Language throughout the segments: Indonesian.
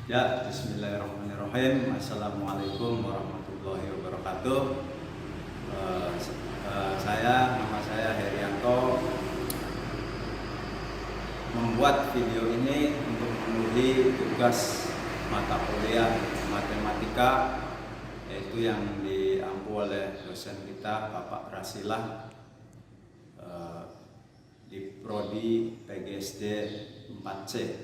Ya, bismillahirrahmanirrahim. Assalamualaikum warahmatullahi wabarakatuh. Nama saya Herianto. Membuat video ini untuk memenuhi tugas mata kuliah matematika, yaitu yang diampu oleh dosen kita Bapak Rasilah di Prodi PGSD 4C.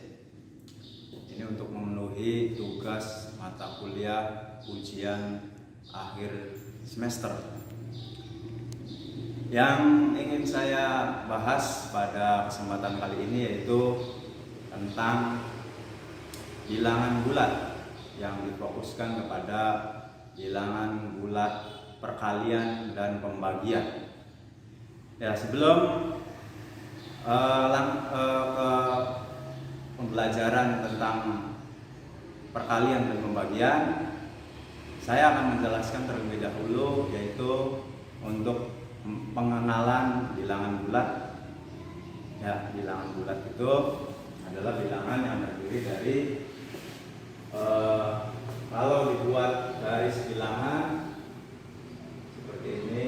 Ini untuk memenuhi tugas mata kuliah ujian akhir semester. Yang ingin saya bahas pada kesempatan kali ini yaitu tentang bilangan bulat, yang difokuskan kepada bilangan bulat perkalian dan pembagian. Ya, sebelum ke pembelajaran tentang perkalian dan pembagian, saya akan menjelaskan terlebih dahulu, yaitu untuk pengenalan bilangan bulat. Ya, bilangan bulat itu adalah bilangan yang terdiri dari kalau dibuat garis bilangan seperti ini.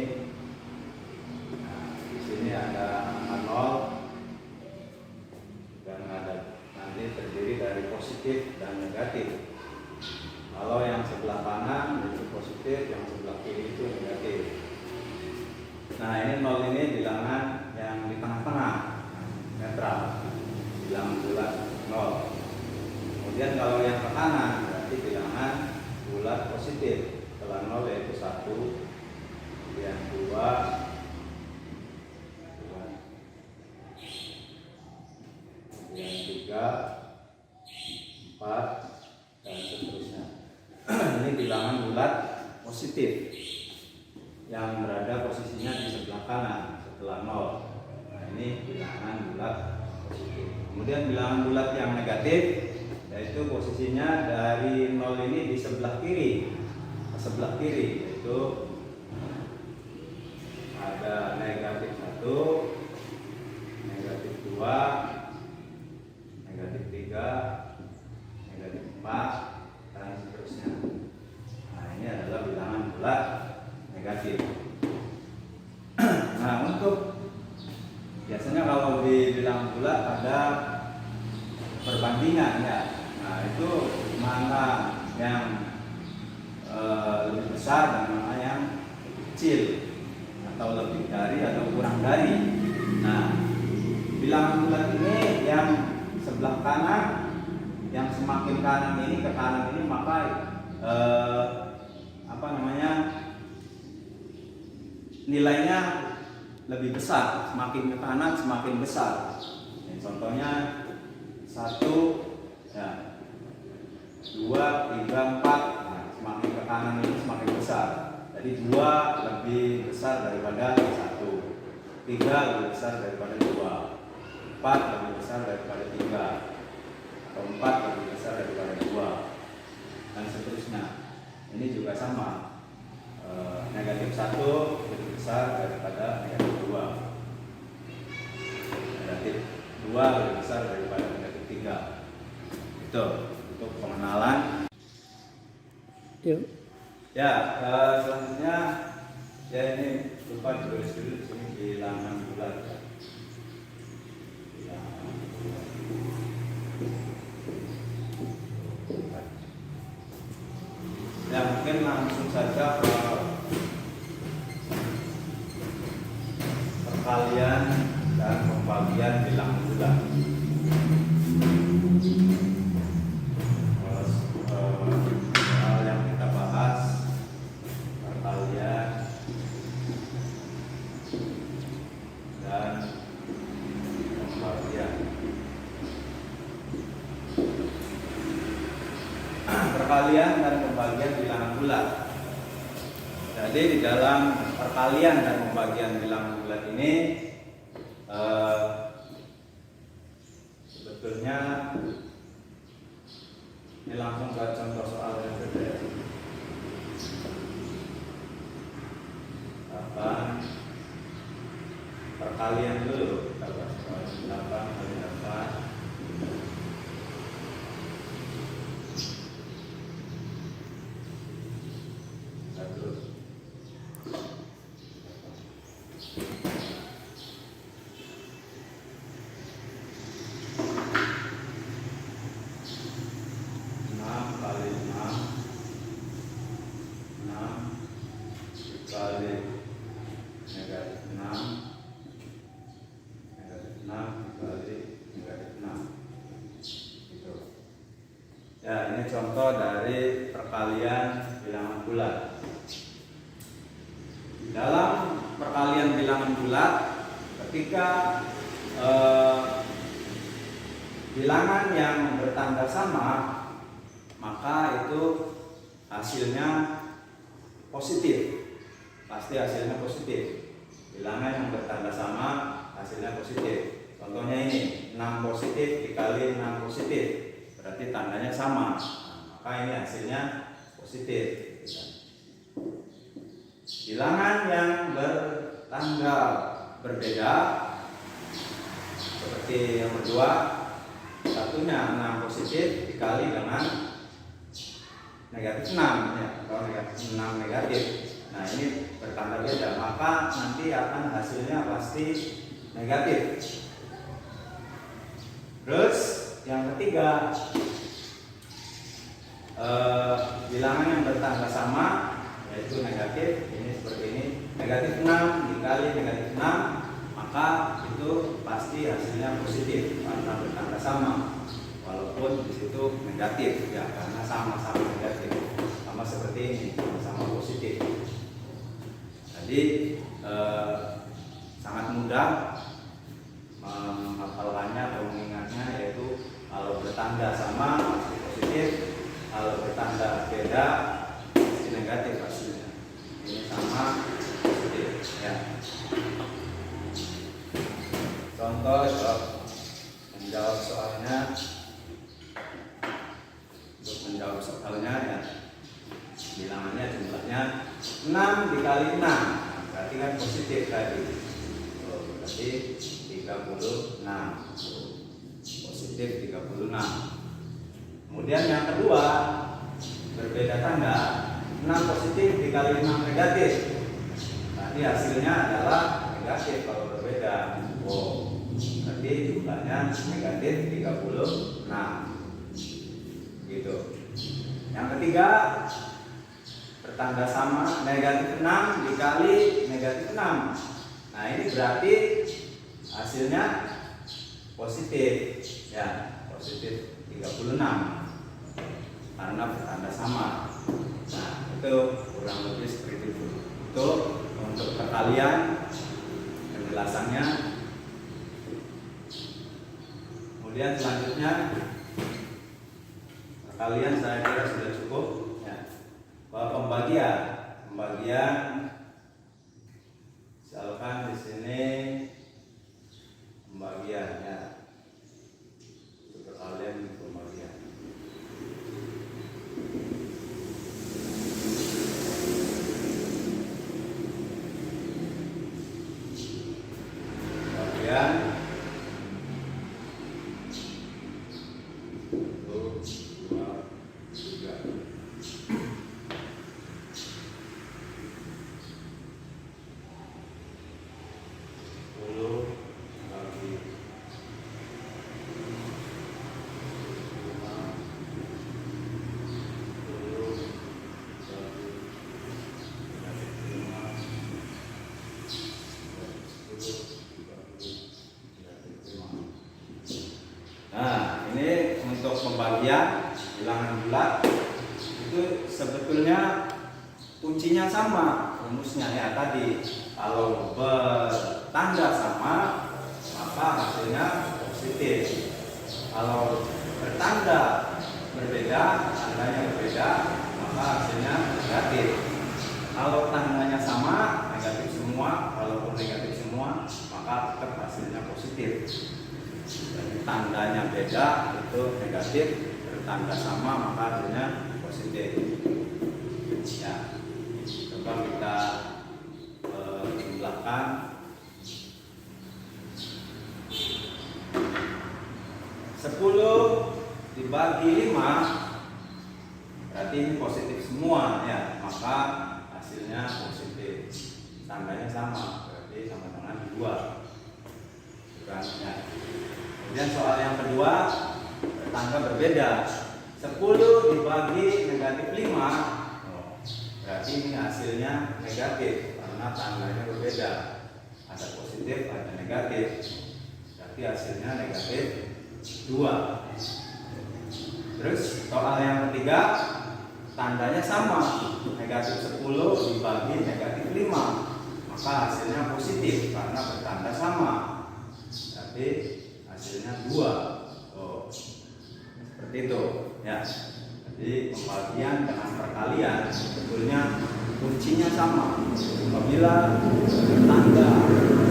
Nah, di sini ada angka 0 dan ada terdiri dari positif dan negatif. Kalau yang sebelah kanan itu positif, yang sebelah kiri itu negatif. Nah, ini 0 ini bilangan yang di tengah-tengah, netral, bilangan bulat 0. Kemudian kalau yang ke kanan berarti bilangan bulat positif. Setelah 0 yaitu 1, kemudian 2, 3, 4, dan seterusnya. Ini bilangan bulat positif yang berada posisinya di sebelah kanan setelah 0. Nah, ini bilangan bulat positif. Kemudian bilangan bulat yang negatif, yaitu posisinya dari 0 ini di sebelah kiri. Sebelah kiri yaitu ada negatif 1, negatif 2, negatif 3, negatif 4, dan seterusnya. Nah, ini adalah bilangan bulat negatif. Nah, untuk biasanya kalau di bilangan bulat ada perbandingan, ya. Nah, itu mana yang lebih besar dan mana yang kecil, atau lebih dari atau kurang dari. Nah, bilangan bulat ini yang sebelah kanan, yang semakin kanan ini ke kanan ini, maka nilainya lebih besar. Semakin ke kanan semakin besar. Ini contohnya 1, ya, 2, 3, 4. Nah, semakin ke kanan ini semakin besar. Jadi 2 lebih besar daripada 1, 3 lebih besar daripada 2, 4 lebih besar daripada 3, atau 4 lebih besar daripada 2, dan seterusnya. Ini juga sama. Negatif 1 lebih besar daripada negatif 2, negatif 2 lebih besar daripada negatif 3. Itu untuk pengenalan. Yuk. Ya, selanjutnya, ya, ini lupa ditulis dulu di sini bilangan bulat. Ya, mungkin langsung saja ke perkalian dan pembagian bilangan bulat. Hal yang kita bahas, perkalian dan pembagian. Perkalian dan pembagian bilangan bulat. Jadi di dalam perkalian dan pembagian bilangan bulat ini sebetulnya ini langsung ke contoh soal yang berbeda. 8 perkalian dulu, kita bahas 8 kali 8 contoh dari perkalian bilangan bulat. Dalam perkalian bilangan bulat, ketika bilangan yang bertanda sama, maka itu hasilnya positif. Pasti hasilnya positif. Bilangan yang bertanda sama hasilnya positif. Contohnya ini 6 positif dikali 6 positif, berarti tandanya sama. Nah, maka ini hasilnya positif. Bilangan yang bertanggal berbeda, seperti yang kedua, satunya 6 positif dikali dengan negatif 6 ya, atau negatif 6 negatif. Nah, ini bertanda beda, maka nanti akan hasilnya pasti negatif. Terus yang ketiga, bilangan yang bertanda sama yaitu negatif, ini seperti ini, negatif 6 dikali negatif 6, maka itu pasti hasilnya positif karena bertanda sama, walaupun di situ negatif ya, karena sama-sama negatif, sama seperti ini, sama positif. Jadi sangat mudah menghafalkannya atau mengingatnya, yaitu kalau bertanda sama pasti positif, kalau bertanda beda pasti negatif hasilnya. Ini sama positif ya. Contoh menjawab soalnya, untuk menjawab soalnya ya, bilangannya jumlahnya 6 dikali 6, berarti kan positif tadi, berarti 36, positif 36. Kemudian yang kedua, berbeda tanda, 6 positif dikali 6 negatif, berarti hasilnya adalah negatif kalau berbeda. Berarti jumlahnya negatif 36 gitu. Yang ketiga, bertanda sama, negatif 6 dikali negatif 6. Nah, ini berarti hasilnya positif ya, positif 36 karena bertanda sama. Nah, itu kurang lebih seperti itu. Itu untuk perkalian penjelasannya. Kemudian selanjutnya perkalian saya kira sudah cukup ya. Pembagian misalkan di sini pembagiannya, untuk perkalian pembagian. Nah, ini untuk pembagian bilangan bulat itu sebetulnya kuncinya sama, rumusnya ya tadi. Kalau bertanda sama maka hasilnya positif. Kalau bertanda berbeda, tandanya berbeda, maka hasilnya negatif. Kalau tandanya sama, negatif semua, walaupun negatif semua, maka tetap hasilnya positif. Jadi tandanya beda itu negatif, bertanda sama maka hasilnya positif. Ya, coba kita jumlahkan. 10 dibagi 5 berarti ini positif semua ya, maka hasilnya positif. Tandanya sama, berarti sama dengan 2. Bukannya. Kemudian soal yang kedua, tanda berbeda. 10 dibagi negatif 5, berarti ini hasilnya negatif karena tandanya berbeda. Ada positif, ada negatif. Berarti hasilnya negatif 2. Terus soal yang ketiga, tandanya sama, negatif 10 dibagi negatif 5, maka hasilnya positif karena bertanda sama. Tapi hasilnya 2. Oh, seperti itu ya. Jadi pembagian dengan perkalian sebetulnya kuncinya sama. Apabila bertanda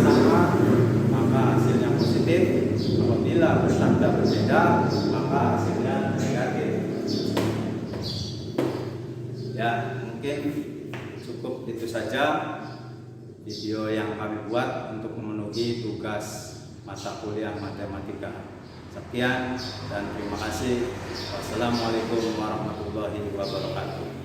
sama, maka hasilnya positif. Apabila bertanda berbeda, maka hasilnya negatif. Ya, mungkin cukup itu saja video yang kami buat untuk memenuhi tugas mata kuliah matematika. Sekian dan terima kasih. Wassalamualaikum warahmatullahi wabarakatuh.